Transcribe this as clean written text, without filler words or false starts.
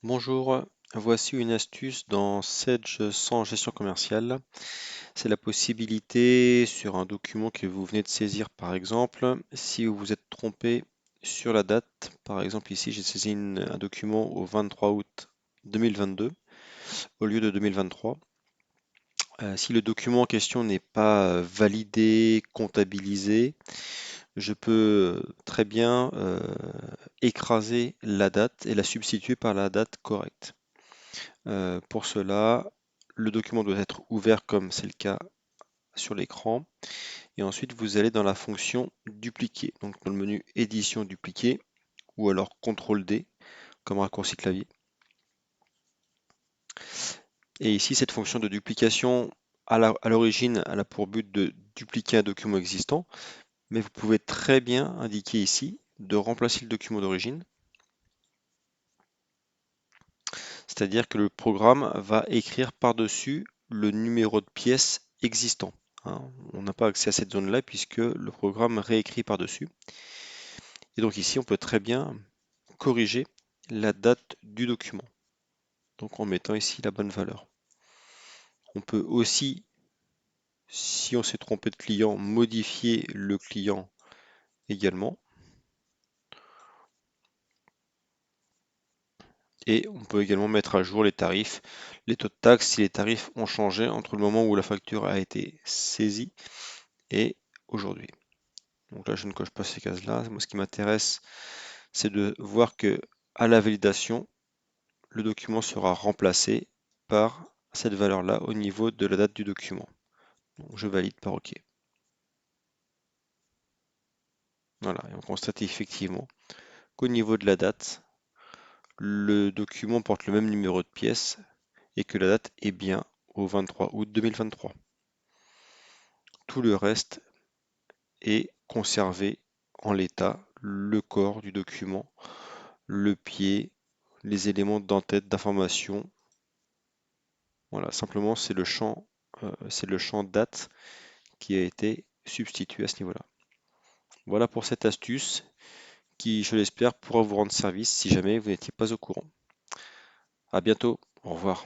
Bonjour, voici une astuce dans Sage sans gestion commerciale. C'est la possibilité sur un document que vous venez de saisir par exemple, si vous vous êtes trompé sur la date, par exemple ici j'ai saisi un document au 23 août 2022 au lieu de 2023. Si le document en question n'est pas validé, comptabilisé, je peux très bien écraser la date et la substituer par la date correcte. Pour cela, le document doit être ouvert comme c'est le cas sur l'écran. Et ensuite, vous allez dans la fonction dupliquer. Donc dans le menu édition dupliquer ou alors CTRL D comme raccourci clavier. Et ici, cette fonction de duplication, à l'origine, elle a pour but de dupliquer un document existant. Mais vous pouvez très bien indiquer ici de remplacer le document d'origine. C'est-à-dire que le programme va écrire par-dessus le numéro de pièce existant. Hein. On n'a pas accès à cette zone-là puisque le programme réécrit par-dessus. Et donc ici, on peut très bien corriger la date du document. Donc en mettant ici la bonne valeur. On peut aussi, si on s'est trompé de client, modifier le client également. Et on peut également mettre à jour les tarifs, les taux de taxes si les tarifs ont changé entre le moment où la facture a été saisie et aujourd'hui. Donc là, je ne coche pas ces cases-là. Moi, ce qui m'intéresse, c'est de voir que à la validation, le document sera remplacé par cette valeur-là au niveau de la date du document. Donc, je valide par OK. Voilà, et on constate effectivement qu'au niveau de la date, le document porte le même numéro de pièce et que la date est bien au 23 août 2023. Tout le reste est conservé en l'état, le corps du document, le pied, les éléments d'entête d'information. Voilà, simplement c'est le champ date qui a été substitué à ce niveau-là. Voilà pour cette astuce qui, je l'espère, pourra vous rendre service si jamais vous n'étiez pas au courant. À bientôt, au revoir.